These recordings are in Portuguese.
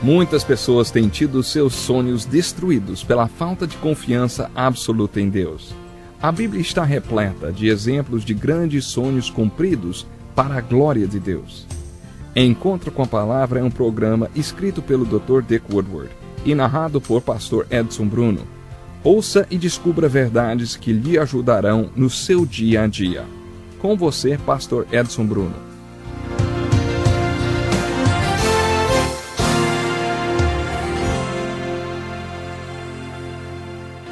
Muitas pessoas têm tido seus sonhos destruídos pela falta de confiança absoluta em Deus. A Bíblia está repleta de exemplos de grandes sonhos cumpridos para a glória de Deus. Encontro com a Palavra é um programa escrito pelo Dr. Dick Woodward e narrado por Pastor Edson Bruno. Ouça e descubra verdades que lhe ajudarão no seu dia a dia. Com você, Pastor Edson Bruno.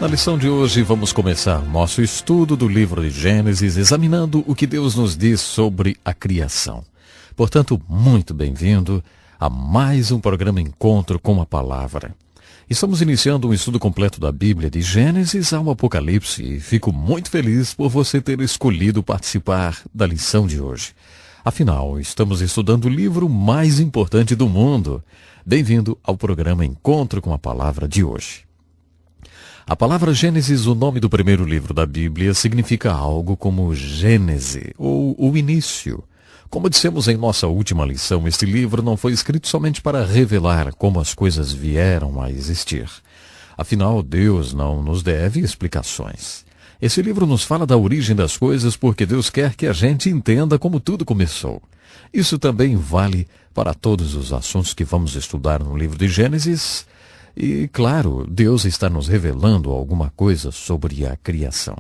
Na lição de hoje, vamos começar nosso estudo do livro de Gênesis, examinando o que Deus nos diz sobre a criação. Portanto, muito bem-vindo a mais um programa Encontro com a Palavra. Estamos iniciando um estudo completo da Bíblia, de Gênesis ao Apocalipse, e fico muito feliz por você ter escolhido participar da lição de hoje. Afinal, estamos estudando o livro mais importante do mundo. Bem-vindo ao programa Encontro com a Palavra de hoje. A palavra Gênesis, o nome do primeiro livro da Bíblia, significa algo como Gênese, ou o início. Como dissemos em nossa última lição, este livro não foi escrito somente para revelar como as coisas vieram a existir. Afinal, Deus não nos deve explicações. Esse livro nos fala da origem das coisas porque Deus quer que a gente entenda como tudo começou. Isso também vale para todos os assuntos que vamos estudar no livro de Gênesis. E, claro, Deus está nos revelando alguma coisa sobre a criação.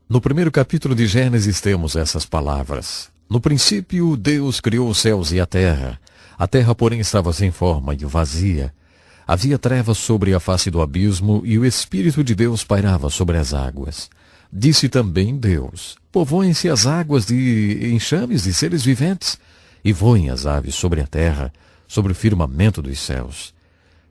No primeiro capítulo de Gênesis temos essas palavras. No princípio, Deus criou os céus e a terra. A terra, porém, estava sem forma e vazia. Havia trevas sobre a face do abismo e o Espírito de Deus pairava sobre as águas. Disse também Deus: povoem-se as águas de enxames de seres viventes, e voem as aves sobre a terra, sobre o firmamento dos céus.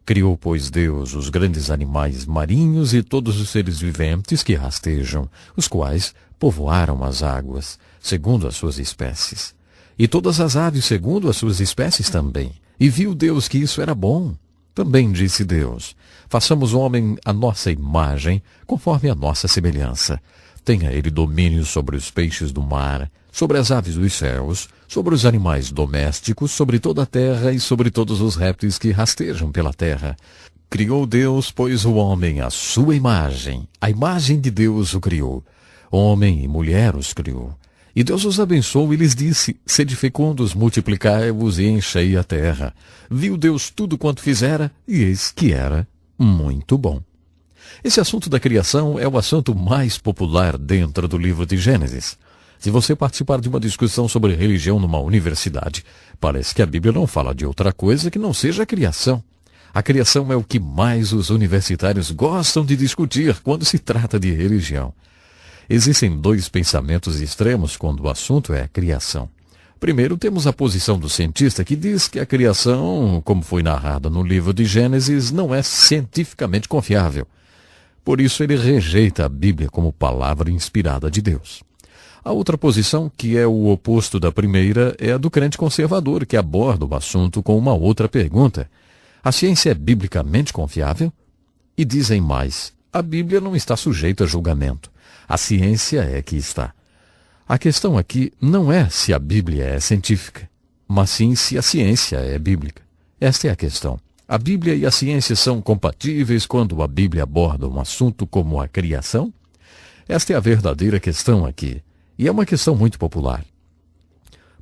Criou, pois, Deus os grandes animais marinhos e todos os seres viventes que rastejam, os quais povoaram as águas, segundo as suas espécies. E todas as aves segundo as suas espécies também. E viu Deus que isso era bom. Também disse Deus: façamos o homem à nossa imagem, conforme a nossa semelhança. Tenha ele domínio sobre os peixes do mar, sobre as aves dos céus, sobre os animais domésticos, sobre toda a terra e sobre todos os répteis que rastejam pela terra. Criou Deus, pois, o homem à sua imagem. A imagem de Deus o criou. Homem e mulher os criou. E Deus os abençoou e lhes disse: sede fecundos, multiplicai-vos e enchei a terra. Viu Deus tudo quanto fizera, e eis que era muito bom. Esse assunto da criação é o assunto mais popular dentro do livro de Gênesis. Se você participar de uma discussão sobre religião numa universidade, parece que a Bíblia não fala de outra coisa que não seja a criação. A criação é o que mais os universitários gostam de discutir quando se trata de religião. Existem dois pensamentos extremos quando o assunto é a criação. Primeiro, temos a posição do cientista que diz que a criação, como foi narrada no livro de Gênesis, não é cientificamente confiável. Por isso, ele rejeita a Bíblia como palavra inspirada de Deus. A outra posição, que é o oposto da primeira, é a do crente conservador, que aborda o assunto com uma outra pergunta. A ciência é biblicamente confiável? E dizem mais: a Bíblia não está sujeita a julgamento. A ciência é que está. A questão aqui não é se a Bíblia é científica, mas sim se a ciência é bíblica. Esta é a questão. A Bíblia e a ciência são compatíveis quando a Bíblia aborda um assunto como a criação? Esta é a verdadeira questão aqui. E é uma questão muito popular.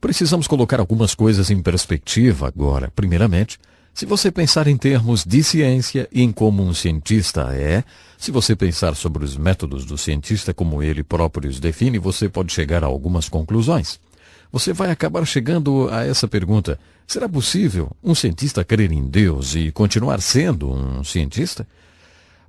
Precisamos colocar algumas coisas em perspectiva agora. Primeiramente, se você pensar em termos de ciência e em como um cientista é, se você pensar sobre os métodos do cientista como ele próprio os define, você pode chegar a algumas conclusões. Você vai acabar chegando a essa pergunta: será possível um cientista crer em Deus e continuar sendo um cientista?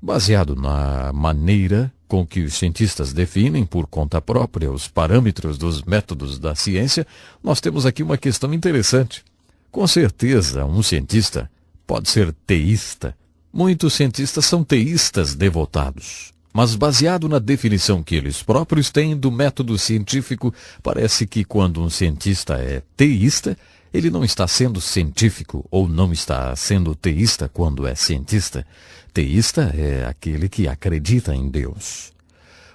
Baseado na maneira com que os cientistas definem por conta própria os parâmetros dos métodos da ciência, nós temos aqui uma questão interessante. Com certeza, um cientista pode ser teísta. Muitos cientistas são teístas devotados. Mas baseado na definição que eles próprios têm do método científico, parece que quando um cientista é teísta, ele não está sendo científico ou não está sendo teísta quando é cientista. Teísta é aquele que acredita em Deus.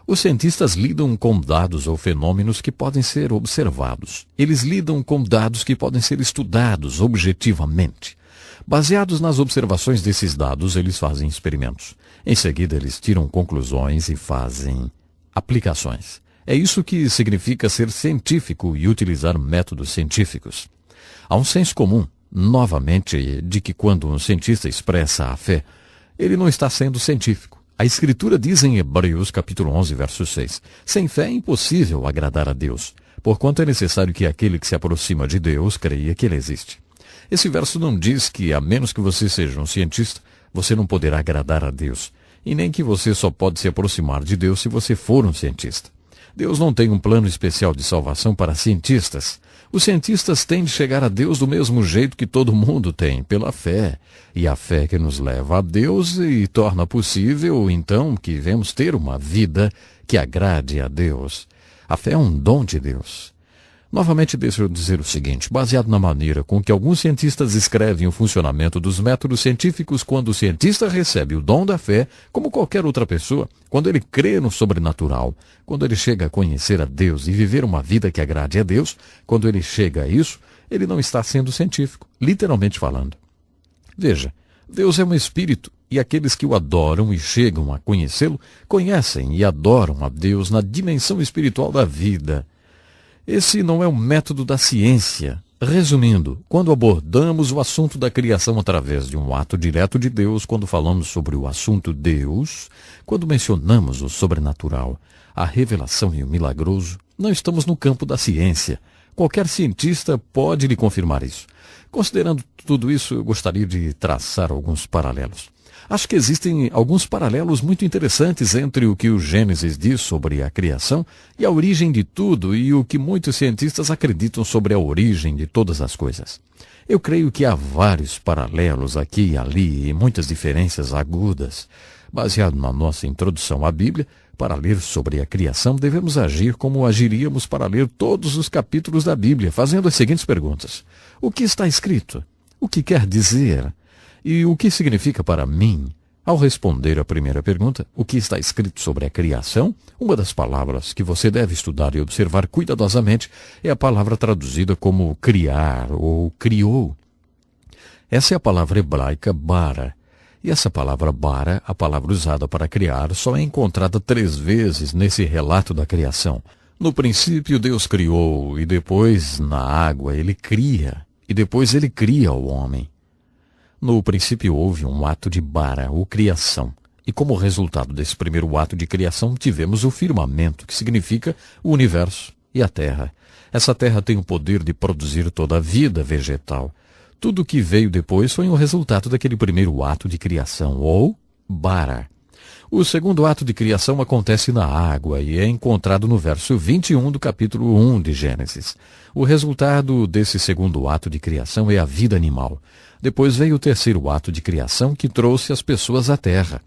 Os cientistas lidam com dados ou fenômenos que podem ser observados. Eles lidam com dados que podem ser estudados objetivamente. Baseados nas observações desses dados, eles fazem experimentos. Em seguida, eles tiram conclusões e fazem aplicações. É isso que significa ser científico e utilizar métodos científicos. Há um senso comum, novamente, de que quando um cientista expressa a fé, ele não está sendo científico. A Escritura diz em Hebreus capítulo 11, verso 6, sem fé é impossível agradar a Deus, porquanto é necessário que aquele que se aproxima de Deus creia que Ele existe. Esse verso não diz que, a menos que você seja um cientista, você não poderá agradar a Deus, e nem que você só pode se aproximar de Deus se você for um cientista. Deus não tem um plano especial de salvação para cientistas. Os cientistas têm de chegar a Deus do mesmo jeito que todo mundo tem, pela fé. E a fé que nos leva a Deus e torna possível, então, que venhamos ter uma vida que agrade a Deus. A fé é um dom de Deus. Novamente, deixa eu dizer o seguinte, baseado na maneira com que alguns cientistas escrevem o funcionamento dos métodos científicos, quando o cientista recebe o dom da fé, como qualquer outra pessoa, quando ele crê no sobrenatural, quando ele chega a conhecer a Deus e viver uma vida que agrade a Deus, quando ele chega a isso, ele não está sendo científico, literalmente falando. Veja, Deus é um espírito, e aqueles que o adoram e chegam a conhecê-lo, conhecem e adoram a Deus na dimensão espiritual da vida. Esse não é o método da ciência. Resumindo, quando abordamos o assunto da criação através de um ato direto de Deus, quando falamos sobre o assunto Deus, quando mencionamos o sobrenatural, a revelação e o milagroso, não estamos no campo da ciência. Qualquer cientista pode lhe confirmar isso. Considerando tudo isso, eu gostaria de traçar alguns paralelos. Acho que existem alguns paralelos muito interessantes entre o que o Gênesis diz sobre a criação e a origem de tudo e o que muitos cientistas acreditam sobre a origem de todas as coisas. Eu creio que há vários paralelos aqui e ali e muitas diferenças agudas. Baseado na nossa introdução à Bíblia, para ler sobre a criação, devemos agir como agiríamos para ler todos os capítulos da Bíblia, fazendo as seguintes perguntas. O que está escrito? O que quer dizer? E o que significa para mim? Ao responder a primeira pergunta, o que está escrito sobre a criação, uma das palavras que você deve estudar e observar cuidadosamente é a palavra traduzida como criar ou criou. Essa é a palavra hebraica bara. E essa palavra bara, a palavra usada para criar, só é encontrada 3 vezes nesse relato da criação. No princípio Deus criou, e depois na água ele cria, e depois ele cria o homem. No princípio houve um ato de bara, ou criação. E como resultado desse primeiro ato de criação, tivemos o firmamento, que significa o universo e a terra. Essa terra tem o poder de produzir toda a vida vegetal. Tudo o que veio depois foi um resultado daquele primeiro ato de criação, ou bara. O segundo ato de criação acontece na água e é encontrado no verso 21 do capítulo 1 de Gênesis. O resultado desse segundo ato de criação é a vida animal. Depois veio o terceiro ato de criação que trouxe as pessoas à terra.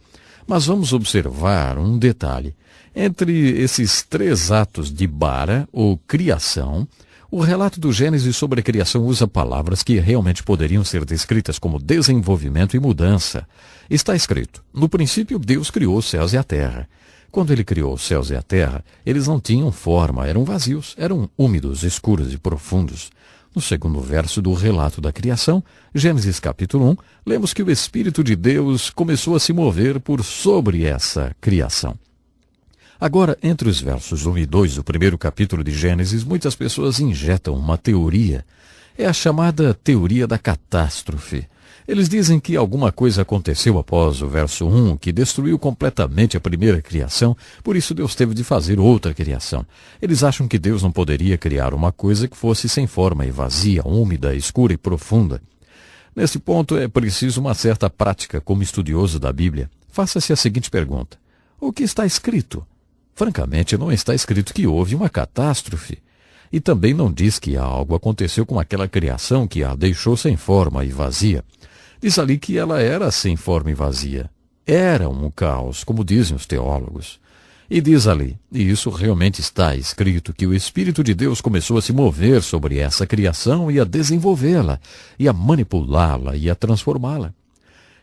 Mas vamos observar um detalhe. Entre esses 3 atos de bara, ou criação, o relato do Gênesis sobre a criação usa palavras que realmente poderiam ser descritas como desenvolvimento e mudança. Está escrito, no princípio Deus criou os céus e a terra. Quando ele criou os céus e a terra, eles não tinham forma, eram vazios, eram úmidos, escuros e profundos. No segundo verso do relato da criação, Gênesis capítulo 1, lemos que o Espírito de Deus começou a se mover por sobre essa criação. Agora, entre os versos 1 e 2 do primeiro capítulo de Gênesis, muitas pessoas injetam uma teoria. É a chamada teoria da catástrofe. Eles dizem que alguma coisa aconteceu após o verso 1, que destruiu completamente a primeira criação, por isso Deus teve de fazer outra criação. Eles acham que Deus não poderia criar uma coisa que fosse sem forma e vazia, úmida, escura e profunda. Nesse ponto é preciso uma certa prática como estudioso da Bíblia. Faça-se a seguinte pergunta. O que está escrito? Francamente, não está escrito que houve uma catástrofe. E também não diz que algo aconteceu com aquela criação que a deixou sem forma e vazia. Diz ali que ela era sem forma e vazia. Era um caos, como dizem os teólogos. E diz ali, e isso realmente está escrito, que o Espírito de Deus começou a se mover sobre essa criação e a desenvolvê-la, e a manipulá-la e a transformá-la.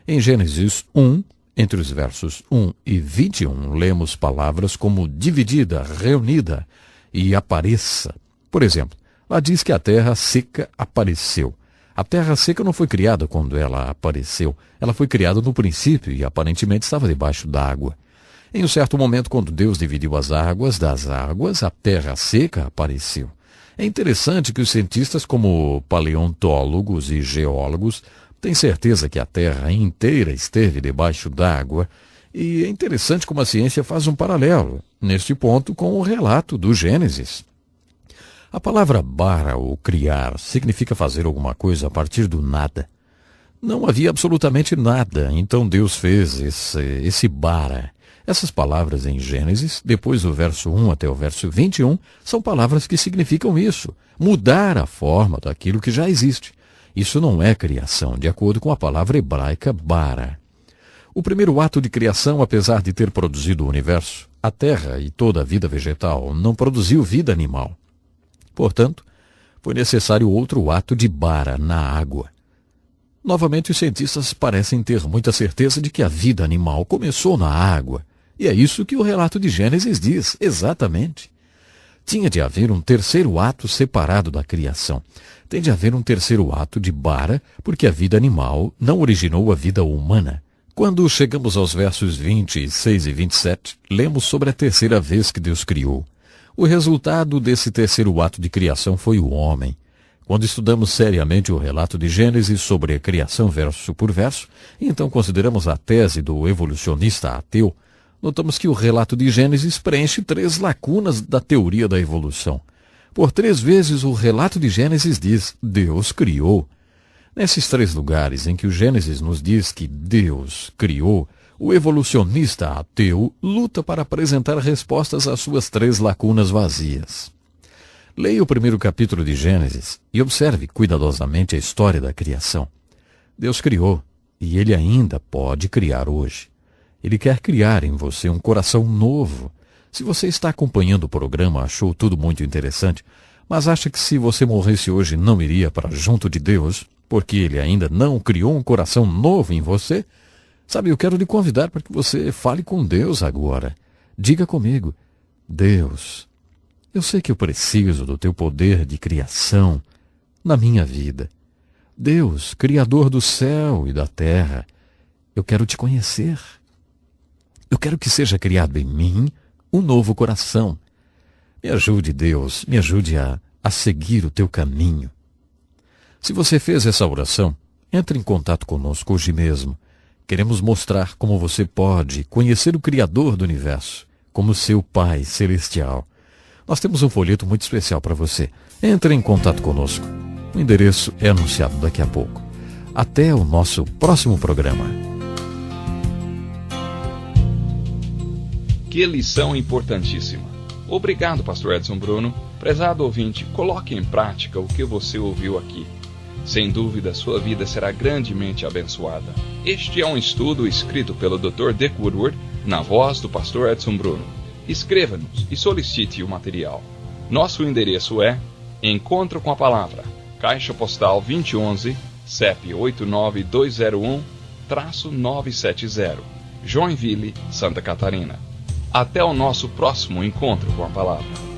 Em Gênesis 1, entre os versos 1 e 21, lemos palavras como dividida, reunida e apareça. Por exemplo, lá diz que a terra seca apareceu. A terra seca não foi criada quando ela apareceu. Ela foi criada no princípio e aparentemente estava debaixo d'água. Em um certo momento, quando Deus dividiu as águas das águas, a terra seca apareceu. É interessante que os cientistas, como paleontólogos e geólogos, têm certeza que a terra inteira esteve debaixo d'água. E é interessante como a ciência faz um paralelo, neste ponto, com o relato do Gênesis. A palavra bara, ou criar, significa fazer alguma coisa a partir do nada. Não havia absolutamente nada, então Deus fez esse bara. Essas palavras em Gênesis, depois do verso 1 até o verso 21, são palavras que significam isso, mudar a forma daquilo que já existe. Isso não é criação, de acordo com a palavra hebraica bara. O primeiro ato de criação, apesar de ter produzido o universo, a terra e toda a vida vegetal, não produziu vida animal. Portanto, foi necessário outro ato de bara na água. Novamente, os cientistas parecem ter muita certeza de que a vida animal começou na água. E é isso que o relato de Gênesis diz, exatamente. Tinha de haver um terceiro ato separado da criação. Tem de haver um terceiro ato de bara, porque a vida animal não originou a vida humana. Quando chegamos aos versos 26 e 27, lemos sobre a terceira vez que Deus criou. O resultado desse terceiro ato de criação foi o homem. Quando estudamos seriamente o relato de Gênesis sobre a criação verso por verso, e então consideramos a tese do evolucionista ateu, notamos que o relato de Gênesis preenche 3 lacunas da teoria da evolução. Por 3 vezes o relato de Gênesis diz, Deus criou. Nesses 3 lugares em que o Gênesis nos diz que Deus criou, o evolucionista ateu luta para apresentar respostas às suas 3 lacunas vazias. Leia o primeiro capítulo de Gênesis e observe cuidadosamente a história da criação. Deus criou, e Ele ainda pode criar hoje. Ele quer criar em você um coração novo. Se você está acompanhando o programa, achou tudo muito interessante, mas acha que se você morresse hoje não iria para junto de Deus, porque Ele ainda não criou um coração novo em você, sabe, eu quero lhe convidar para que você fale com Deus agora. Diga comigo, Deus, eu sei que eu preciso do teu poder de criação na minha vida. Deus, Criador do céu e da terra, eu quero te conhecer. Eu quero que seja criado em mim um novo coração. Me ajude, Deus, me ajude a seguir o teu caminho. Se você fez essa oração, entre em contato conosco hoje mesmo. Queremos mostrar como você pode conhecer o Criador do Universo, como seu Pai Celestial. Nós temos um folheto muito especial para você. Entre em contato conosco. O endereço é anunciado daqui a pouco. Até o nosso próximo programa. Que lição importantíssima. Obrigado, Pastor Edson Bruno. Prezado ouvinte, coloque em prática o que você ouviu aqui. Sem dúvida, sua vida será grandemente abençoada. Este é um estudo escrito pelo Dr. Dick Woodward, na voz do Pastor Edson Bruno. Escreva-nos e solicite o material. Nosso endereço é Encontro com a Palavra, Caixa Postal 2011, CEP 89201-970, Joinville, Santa Catarina. Até o nosso próximo encontro com a Palavra.